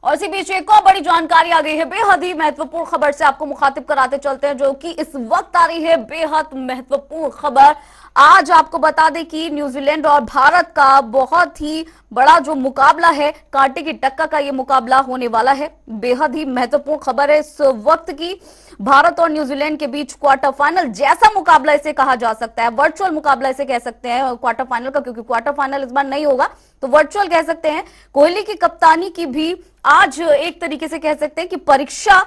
और इसी बीच एक और बड़ी जानकारी आ गई है, बेहद ही महत्वपूर्ण खबर से आपको मुखातिब कराते चलते हैं, जो कि इस वक्त आ रही है। बेहद महत्वपूर्ण खबर आज आपको बता दें कि न्यूजीलैंड और भारत का बहुत ही बड़ा जो मुकाबला है, कांटे की टक्कर का ये मुकाबला होने वाला है। बेहद ही महत्वपूर्ण खबर है इस वक्त की। भारत और न्यूजीलैंड के बीच क्वार्टर फाइनल जैसा मुकाबला इसे कहा जा सकता है, वर्चुअल मुकाबला इसे कह सकते हैं क्वार्टर फाइनल का, क्योंकि क्वार्टर फाइनल इस बार नहीं होगा तो वर्चुअल कह सकते हैं। कोहली की कप्तानी की भी आज एक तरीके से कह सकते हैं कि परीक्षा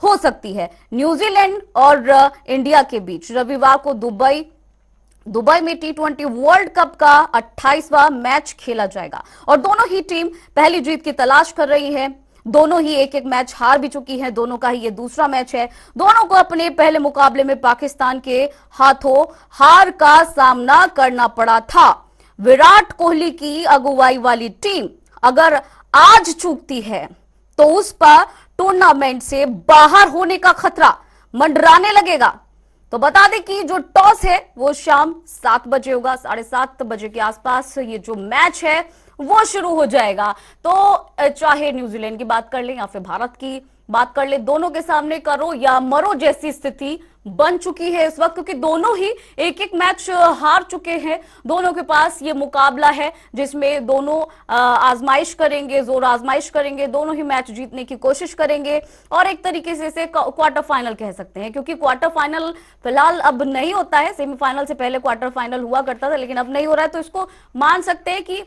हो सकती है न्यूजीलैंड और इंडिया के बीच। रविवार को दुबई में T20 वर्ल्ड कप का 28वां मैच खेला जाएगा और दोनों ही टीम पहली जीत की तलाश कर रही है। दोनों ही एक एक मैच हार भी चुकी हैं, दोनों का ही ये दूसरा मैच है। दोनों को अपने पहले मुकाबले में पाकिस्तान के हाथों हार का सामना करना पड़ा था। विराट कोहली की अगुवाई वाली टीम अगर आज चूकती है तो उस पर टूर्नामेंट से बाहर होने का खतरा मंडराने लगे। तो बता दें कि जो टॉस है वो शाम 7 बजे होगा, 7:30 बजे के आसपास ये जो मैच है वो शुरू हो जाएगा। तो चाहे न्यूजीलैंड की बात कर लें या फिर भारत की बात कर ले, दोनों के सामने करो या मरो जैसी स्थिति बन चुकी है इस वक्त, क्योंकि दोनों ही एक एक मैच हार चुके हैं। दोनों के पास ये मुकाबला है जिसमें दोनों आजमाइश करेंगे, जोर आजमाइश करेंगे, दोनों ही मैच जीतने की कोशिश करेंगे और एक तरीके से इसे क्वार्टर फाइनल कह सकते हैं, क्योंकि क्वार्टर फाइनल फिलहाल अब नहीं होता है। सेमीफाइनल से पहले क्वार्टर फाइनल हुआ करता था, लेकिन अब नहीं हो रहा है, तो इसको मान सकते हैं कि।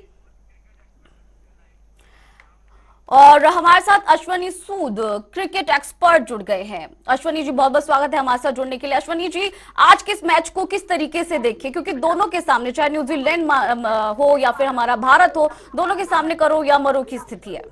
और हमारे साथ अश्वनी सूद क्रिकेट एक्सपर्ट जुड़ गए हैं। अश्वनी जी, बहुत बहुत स्वागत है हमारे साथ जुड़ने के लिए। अश्वनी जी, आज किस मैच को किस तरीके से देखें, क्योंकि दोनों के सामने चाहे न्यूजीलैंड हो या फिर हमारा भारत हो, दोनों के सामने करो या मरो की स्थिति है।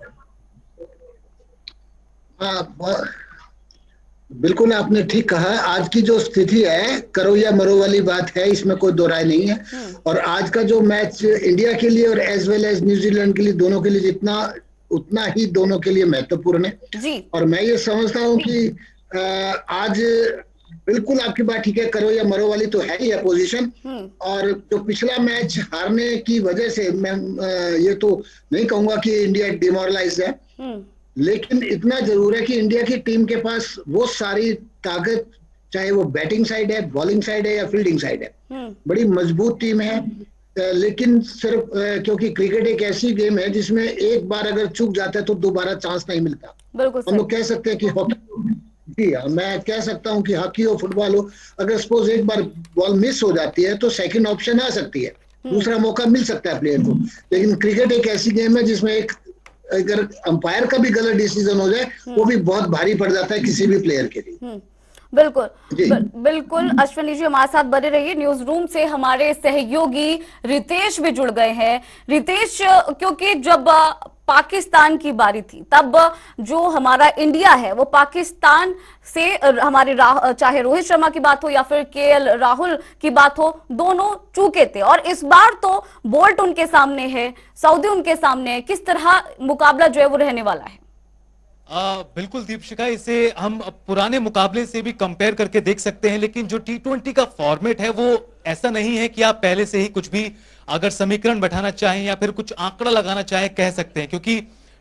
बिल्कुल आपने ठीक कहा। आज की जो स्थिति है करो या मरो वाली बात है, इसमें कोई दो राय नहीं है। और आज का जो मैच इंडिया के लिए और एज वेल एज न्यूजीलैंड के लिए, दोनों के लिए जितना उतना ही दोनों के लिए महत्वपूर्ण है जी। और मैं ये समझता हूं कि आज बिल्कुल आपकी बात ठीक है, करो या मरो वाली तो है ही है पोजीशन। और जो पिछला मैच हारने की वजह से मैं ये तो नहीं कहूंगा कि इंडिया डिमोरलाइज है, लेकिन इतना जरूर है कि इंडिया की टीम के पास वो सारी ताकत, चाहे वो बैटिंग साइड है, बॉलिंग साइड है या फील्डिंग साइड है, बड़ी मजबूत टीम है। लेकिन सिर्फ क्योंकि क्रिकेट एक ऐसी गेम है जिसमें एक बार अगर चूक जाता है तो दोबारा चांस नहीं मिलता। हम लोग कह सकते हैं कि हॉकी, जी हाँ, मैं कह सकता हूं कि हॉकी हो, फुटबॉल हो, अगर सपोज एक बार बॉल मिस हो जाती है तो सेकंड ऑप्शन आ सकती है, दूसरा मौका मिल सकता है प्लेयर को। लेकिन क्रिकेट एक ऐसी गेम है जिसमें एक अगर अंपायर का भी गलत डिसीजन हो जाए वो भी बहुत भारी पड़ जाता है किसी भी प्लेयर के लिए। बिल्कुल बिल्कुल। अश्वनी जी हमारे साथ बने रहिए। न्यूज रूम से हमारे सहयोगी रितेश भी जुड़ गए हैं। रितेश, क्योंकि जब पाकिस्तान की बारी थी तब जो हमारा इंडिया है वो पाकिस्तान से हमारे चाहे रोहित शर्मा की बात हो या फिर KL राहुल की बात हो, दोनों चूके थे। और इस बार तो बोल्ट उनके सामने है, सऊदी उनके सामने है। किस तरह मुकाबला जो है वो रहने वाला है? बिल्कुल दीपशिखा, इसे हम पुराने मुकाबले से भी कंपेयर करके देख सकते हैं, लेकिन जो T20 का फॉर्मेट है वो ऐसा नहीं है कि आप पहले से ही कुछ भी अगर समीकरण बैठाना चाहें या फिर कुछ आंकड़ा लगाना चाहें कह सकते हैं, क्योंकि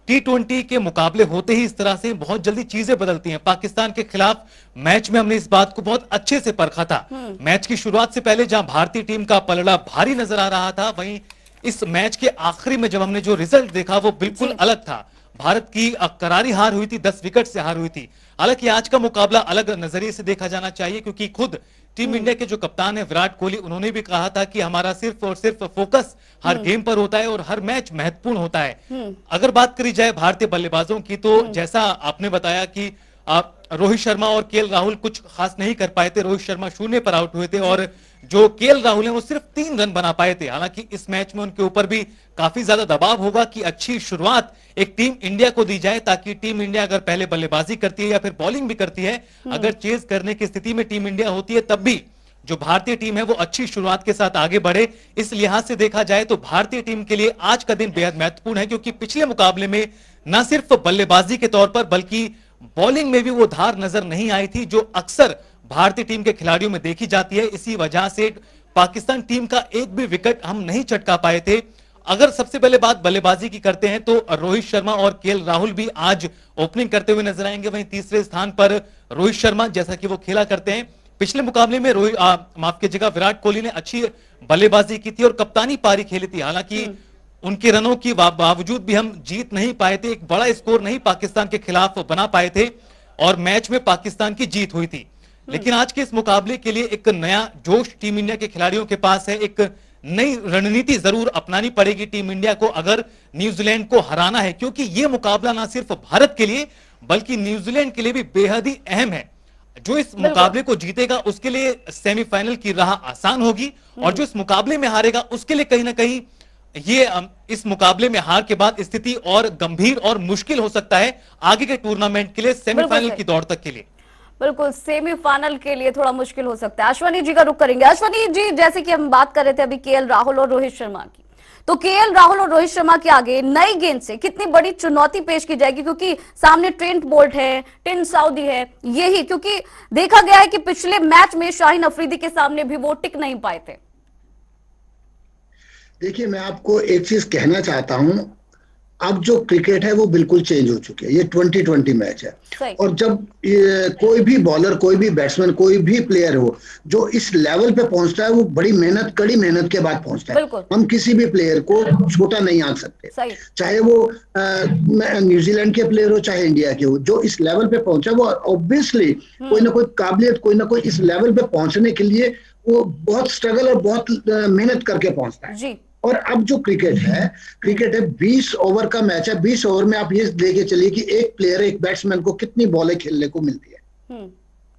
T20 के मुकाबले होते ही इस तरह से बहुत जल्दी चीजें बदलती हैं। पाकिस्तान के खिलाफ मैच में हमने इस बात को बहुत अच्छे से परखा था। मैच की शुरुआत से पहले जहां भारतीय टीम का पलड़ा भारी नजर आ रहा था, वहीं इस मैच के आखिरी में जब हमने जो रिजल्ट देखा वो बिल्कुल अलग था। भारत की करारी हार हुई थी, 10 विकेट से हार हुई थी। हालांकि आज का मुकाबला अलग नजरिए से देखा जाना चाहिए, क्योंकि खुद टीम इंडिया के जो कप्तान है विराट कोहली, उन्होंने भी कहा था कि हमारा सिर्फ और सिर्फ फोकस हर गेम पर होता है और हर मैच महत्वपूर्ण होता है। अगर बात करी जाए भारतीय बल्लेबाजों की, तो जैसा आपने बताया कि रोहित शर्मा और KL राहुल कुछ खास नहीं कर पाए थे। रोहित शर्मा 0 पर आउट हुए थे और जो KL राहुल हैं वो सिर्फ 3 रन बना पाए थे। हालांकि इस मैच में उनके ऊपर भी काफी ज्यादा दबाव होगा कि अच्छी शुरुआत एक टीम इंडिया को दी जाए, ताकि टीम इंडिया अगर पहले बल्लेबाजी करती है या फिर बॉलिंग भी करती है, अगर चेज करने की स्थिति में टीम इंडिया होती है, तब भी जो भारतीय टीम है वो अच्छी शुरुआत के साथ आगे बढ़े। इस लिहाज से देखा जाए तो भारतीय टीम के लिए आज का दिन बेहद महत्वपूर्ण है, क्योंकि पिछले मुकाबले में न सिर्फ बल्लेबाजी के तौर पर बल्कि बॉलिंग में भी वो धार नजर नहीं आई थी जो अक्सर भारतीय टीम के खिलाड़ियों में देखी जाती है। इसी वजह से पाकिस्तान टीम का एक भी विकेट हम नहीं चटका पाए थे। अगर सबसे पहले बात बल्लेबाजी की करते हैं तो रोहित शर्मा और केएल राहुल भी आज ओपनिंग करते हुए नजर आएंगे। वहीं तीसरे स्थान पर रोहित शर्मा, जैसा कि वो खेला करते हैं। पिछले मुकाबले में माफ कीजिएगा, विराट कोहली ने अच्छी बल्लेबाजी की थी और कप्तानी पारी खेली थी। हालांकि उनके रनों की बावजूद भी हम जीत नहीं पाए थे, एक बड़ा स्कोर नहीं पाकिस्तान के खिलाफ बना पाए थे और मैच में पाकिस्तान की जीत हुई थी। लेकिन आज के इस मुकाबले के लिए एक नया जोश टीम इंडिया के खिलाड़ियों के पास है। एक नई रणनीति जरूर अपनानी पड़ेगी टीम इंडिया को अगर न्यूजीलैंड को हराना है, क्योंकि यह मुकाबला ना सिर्फ भारत के लिए बल्कि न्यूजीलैंड के लिए भी बेहद ही अहम है। जो इस मुकाबले को जीतेगा उसके लिए सेमीफाइनल की राह आसान होगी और जो इस मुकाबले में हारेगा उसके लिए कहीं ना कहीं ये इस मुकाबले में हार के बाद स्थिति और गंभीर और मुश्किल हो सकता है आगे के टूर्नामेंट के लिए, सेमीफाइनल की दौड़ तक के लिए। बिल्कुल, सेमीफाइनल के लिए थोड़ा मुश्किल हो सकता है। अश्वनी जी का रुख करेंगे। अश्वनी जी, जैसे कि हम बात कर रहे थे अभी केएल राहुल और रोहित शर्मा की, तो केएल राहुल और रोहित शर्मा के आगे नई गेंद से कितनी बड़ी चुनौती पेश की जाएगी, क्योंकि सामने ट्रेंट बोल्ट है, टिन साउदी है, यही क्योंकि देखा गया है कि पिछले मैच में शाहीन अफरीदी के सामने भी वो टिक नहीं पाए थे। देखिए, मैं आपको एक चीज कहना चाहता हूं, अब जो क्रिकेट है वो बिल्कुल चेंज हो चुकी है। ये 2020 मैच है और जब कोई भी बॉलर, कोई भी बैट्समैन, कोई भी प्लेयर हो जो इस लेवल पे पहुंचता है वो बड़ी मेहनत, कड़ी मेहनत के बाद पहुंचता है। हम किसी भी प्लेयर को छोटा नहीं आंक सकते, चाहे वो न्यूजीलैंड के प्लेयर हो चाहे इंडिया के हो। जो इस लेवल पे पहुंचा वो ऑब्वियसली कोई ना कोई काबिलियत, कोई ना कोई इस लेवल पे पहुंचने के लिए वो बहुत स्ट्रगल और बहुत मेहनत करके पहुंचता है। और अब जो क्रिकेट है 20 ओवर का मैच है। 20 ओवर में आप ये लेके चलिए कि एक प्लेयर, एक बैट्समैन को कितनी बॉलें खेलने को मिलती है।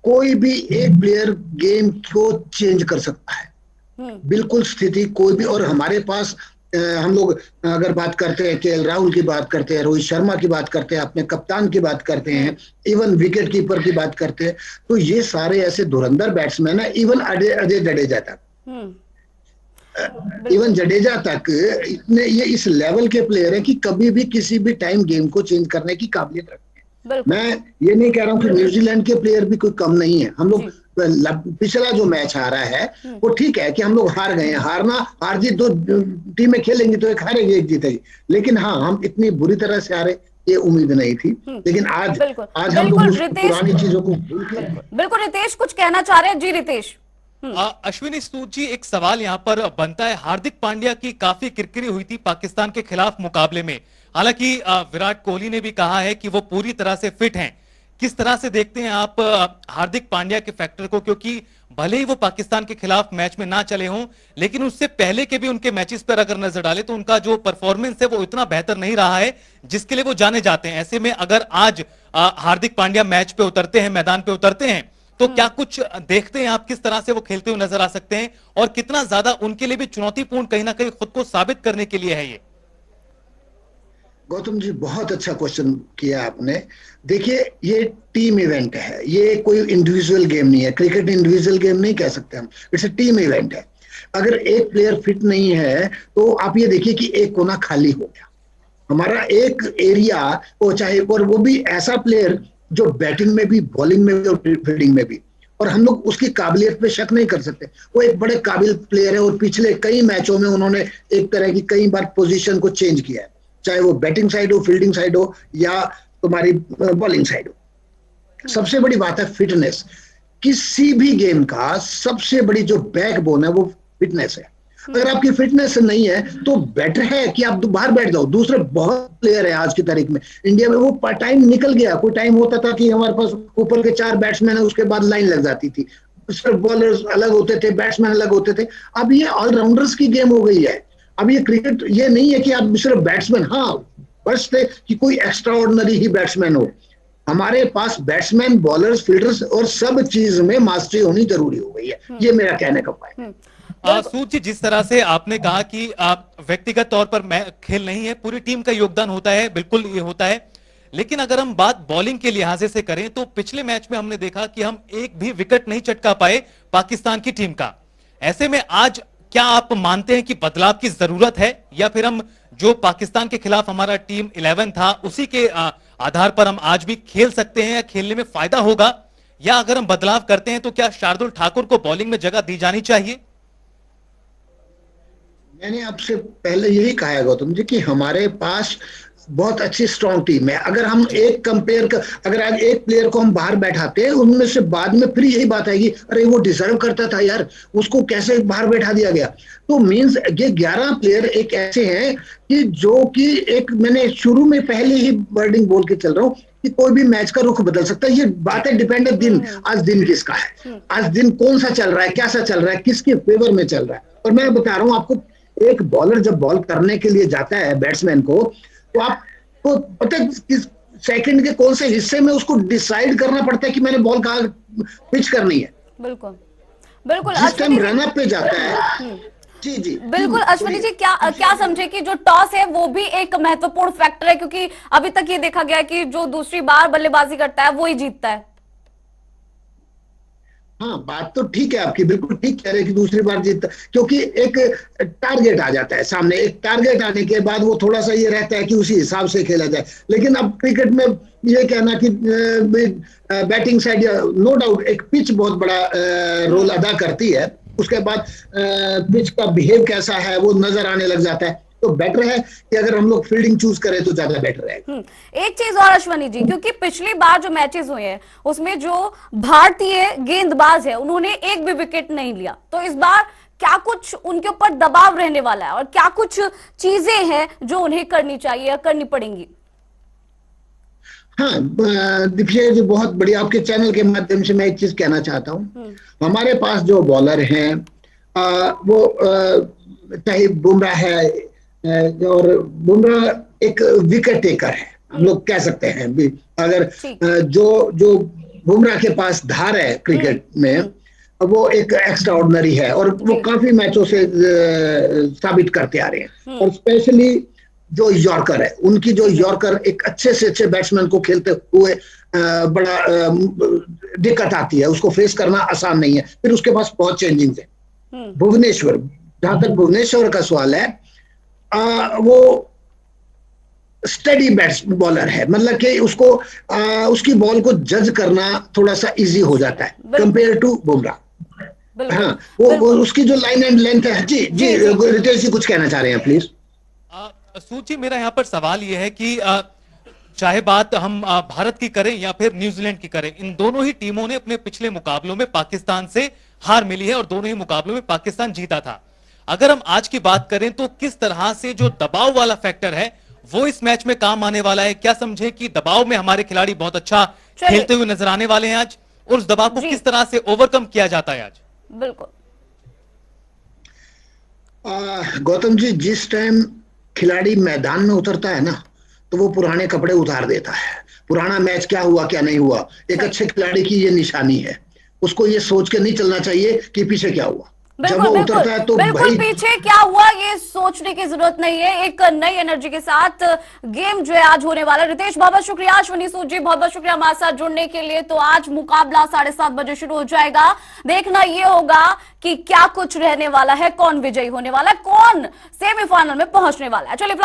कोई भी एक प्लेयर गेम को चेंज कर सकता है, बिल्कुल स्थिति कोई भी। और हमारे पास हम लोग अगर बात करते हैं, केएल राहुल की बात करते हैं, रोहित शर्मा की बात करते हैं, अपने कप्तान की बात करते हैं, इवन विकेट कीपर की बात करते हैं, तो ये सारे ऐसे धुरंधर बैट्समैन है। इवन अजय जडेजा तक, इवन जडेजा तक इतने ये इस लेवल के प्लेयर हैं कि कभी भी किसी भी टाइम गेम को चेंज करने की काबिलियत रखते हैं। मैं ये नहीं कह रहा हूं कि न्यूजीलैंड के प्लेयर भी कोई कम नहीं है। हम लोग पिछला जो मैच हारा है वो ठीक है कि हम लोग हार गए हैं। हार जीत दो टीमें खेलेंगी तो एक हारेगी एक जीतेगी, लेकिन हाँ, हम इतनी बुरी तरह से हारे ये उम्मीद नहीं थी। लेकिन आज हम लोग पुरानी चीजों को भूल के। बिल्कुल, रितेश कुछ कहना चाह रहे हैं। जी रितेश। अश्विनी सूद जी, एक सवाल यहां पर बनता है। हार्दिक पांड्या की काफी किरकिरी हुई थी पाकिस्तान के खिलाफ मुकाबले में। हालांकि विराट कोहली ने भी कहा है कि वो पूरी तरह से फिट हैं। किस तरह से देखते हैं आप हार्दिक पांड्या के फैक्टर को, क्योंकि भले ही वो पाकिस्तान के खिलाफ मैच में ना चले हों लेकिन उससे पहले के भी उनके मैचेस पर अगर नजर डाले तो उनका जो परफॉर्मेंस है वो इतना बेहतर नहीं रहा है जिसके लिए वो जाने जाते हैं। ऐसे में अगर आज हार्दिक पांड्या मैच पे उतरते हैं, मैदान पे उतरते हैं, तो क्या कुछ देखते हैं आप किस तरह से वो खेलते हुए नजर आ सकते हैं और कितना ज्यादा उनके लिए भी चुनौतीपूर्ण कहीं ना कहीं खुद को साबित करने के लिए है ये? गौतम जी, बहुत अच्छा क्वेश्चन किया आपने। देखिए, ये टीम इवेंट है, ये कोई इंडिविजुअल गेम नहीं है। क्रिकेट इंडिविजुअल गेम नहीं कह सकते हम, इट्स ए टीम इवेंट है। अगर एक प्लेयर फिट नहीं है तो आप ये देखिए कि एक कोना खाली हो गया, हमारा एक एरिया, वो चाहे, और वो भी ऐसा प्लेयर जो बैटिंग में भी, बॉलिंग में भी और फील्डिंग में भी। और हम लोग उसकी काबिलियत पे शक नहीं कर सकते। वो एक बड़े काबिल प्लेयर है और पिछले कई मैचों में उन्होंने एक तरह की कई बार पोजीशन को चेंज किया है, चाहे वो बैटिंग साइड हो, फील्डिंग साइड हो या तुम्हारी बॉलिंग साइड हो। सबसे बड़ी बात है फिटनेस। किसी भी गेम का सबसे बड़ी जो बैकबोन है वो फिटनेस है। अगर आपकी फिटनेस नहीं है तो बेटर है कि आप बाहर बैठ जाओ। दूसरे बहुत प्लेयर है आज की तारीख में इंडिया में, वो टाइम निकल गया। कोई टाइम होता था कि हमारे पास ऊपर के 4 बैट्समैन है, उसके बाद लाइन लग जाती थी, सिर्फ बॉलर्स अलग होते थे, बैट्समैन अलग होते थे। अब ये ऑलराउंडर्स की गेम हो गई है। अब ये क्रिकेट ये नहीं है कि आप सिर्फ बैट्समैन, हाँ बस थे कि कोई एक्स्ट्रा ऑर्डिनरी ही बैट्समैन हो। हमारे पास बैट्समैन, बॉलर्स, फील्डर्स और सब चीज में मास्टरी होनी जरूरी हो गई है। ये मेरा कहने का पॉइंट है। सूद जी, जिस तरह से आपने कहा कि व्यक्तिगत तौर पर खेल नहीं है, पूरी टीम का योगदान होता है, बिल्कुल ये होता है। लेकिन अगर हम बात बॉलिंग के लिहाजे से करें तो पिछले मैच में हमने देखा कि हम एक भी विकेट नहीं चटका पाए पाकिस्तान की टीम का। ऐसे में आज क्या आप मानते हैं कि बदलाव की जरूरत है, या फिर हम जो पाकिस्तान के खिलाफ हमारा टीम 11 था उसी के आधार पर हम आज भी खेल सकते हैं, या खेलने में फायदा होगा, या अगर हम बदलाव करते हैं तो क्या शार्दुल ठाकुर को बॉलिंग में जगह दी जानी चाहिए? मैंने आपसे पहले यही कहा है गौतम जी कि हमारे पास बहुत अच्छी स्ट्रॉन्ग टीम है। अगर हम एक कंपेयर कर, अगर आज एक प्लेयर को हम बाहर बैठाते हैं, उनमें से बाद में फिर यही बात आएगी, अरे वो डिजर्व करता था यार, उसको कैसे बाहर बैठा दिया गया। तो मींस ये 11 प्लेयर एक ऐसे हैं कि जो कि एक, मैंने शुरू में पहले ही वर्डिंग बोल के चल रहा हूँ कि कोई भी मैच का रुख बदल सकता है। ये बात है डिपेंड है दिन, आज दिन किसका है, आज दिन कौन सा चल रहा है, कैसा चल रहा है, किसके फेवर में चल रहा है। और मैं बता रहा हूँ आपको, एक बॉलर जब बॉल करने के लिए जाता है बैट्समैन को, तो आपको पता है किस सेकंड के कौन से हिस्से में उसको डिसाइड करना पड़ता है कि मैंने बॉल कहाँ पिच करनी है। बिल्कुल बिल्कुल। जिस टाइम रनअप पे जाता है, जी जी बिल्कुल अश्विनी जी, क्या समझे कि जो टॉस है वो भी एक महत्वपूर्ण फैक्टर है, क्योंकि अभी तक ये देखा गया है कि जो दूसरी बार बल्लेबाजी करता है वो ही जीतता है। हाँ, बात तो ठीक है आपकी, बिल्कुल ठीक कह रहे हैं कि दूसरी बार जीतता, क्योंकि एक टारगेट आ जाता है सामने। एक टारगेट आने के बाद वो थोड़ा सा ये रहता है कि उसी हिसाब से खेला जाए। लेकिन अब क्रिकेट में ये कहना कि बैटिंग साइड, नो डाउट एक पिच बहुत बड़ा रोल अदा करती है। उसके बाद पिच का बिहेव कैसा है वो नजर आने लग जाता है। तो बेटर है कि अगर हम लोग फील्डिंग चूज करें तो ज्यादा बेटर है। एक चीज और अश्वनी जी, क्योंकि पिछली बार जो मैचेस हुए हैं उसमें जो भारतीय गेंदबाज है उन्होंने एक भी विकेट नहीं लिया, तो इस बार क्या कुछ उनके ऊपर दबाव रहने वाला है और क्या कुछ चीजें हैं जो उन्हें करनी चाहिए या करनी पड़ेंगी? हाँ दीपिका जी, बहुत बढ़िया, आपके चैनल के माध्यम से मैं एक चीज कहना चाहता हूँ। हमारे पास जो बॉलर हैं वो चाहे बुमराह है, और बुमराह एक विकेट टेकर है, हम लोग कह सकते हैं भी। अगर जो बुमराह के पास धार है क्रिकेट में, वो एक एक्स्ट्रा ऑर्डिनरी है और वो काफी मैचों से साबित करते आ रहे हैं। और स्पेशली जो यॉर्कर है, उनकी जो यॉर्कर एक अच्छे से अच्छे बैट्समैन को खेलते हुए बड़ा दिक्कत आती है, उसको फेस करना आसान नहीं है। फिर उसके पास बहुत चेंजिंग है। भुवनेश्वर, जहां तक भुवनेश्वर का सवाल है, वो स्टडी बैट्स बॉलर है, मतलब कि उसको उसकी बॉल को जज करना थोड़ा सा इजी हो जाता है कंपेयर टू बुमराह। हाँ, वो उसकी जो लाइन एंड लेंथ है। जी जी रितेश जी कुछ कहना चाह रहे हैं प्लीज। सूची, मेरा यहाँ पर सवाल यह है कि चाहे बात हम भारत की करें या फिर न्यूजीलैंड की करें, इन दोनों ही टीमों ने अपने पिछले मुकाबलों में पाकिस्तान से हार मिली है और दोनों ही मुकाबलों में पाकिस्तान जीता था। अगर हम आज की बात करें तो किस तरह से जो दबाव वाला फैक्टर है वो इस मैच में काम आने वाला है? क्या समझे कि दबाव में हमारे खिलाड़ी बहुत अच्छा खेलते हुए नजर आने वाले हैं आज, और उस दबाव को किस तरह से ओवरकम किया जाता है आज? बिल्कुल गौतम जी, जिस टाइम खिलाड़ी मैदान में उतरता है ना, तो वो पुराने कपड़े उतार देता है। पुराना मैच क्या हुआ क्या नहीं हुआ, एक अच्छे खिलाड़ी की ये निशानी है। उसको ये सोच के नहीं चलना चाहिए कि पीछे क्या हुआ। जब वो उतरता है तो बिल्कुल पीछे क्या हुआ ये सोचने की जरूरत नहीं है। एक नई एनर्जी के साथ गेम जो है आज होने वाला है। रितेश, बहुत बहुत शुक्रिया। अश्विनी सूद जी, बहुत बहुत शुक्रिया हमारे साथ जुड़ने के लिए। तो आज मुकाबला 7:30 बजे शुरू हो जाएगा। देखना ये होगा कि क्या कुछ रहने वाला है, कौन विजयी होने वाला है, कौन सेमीफाइनल में पहुंचने वाला है। चलिए।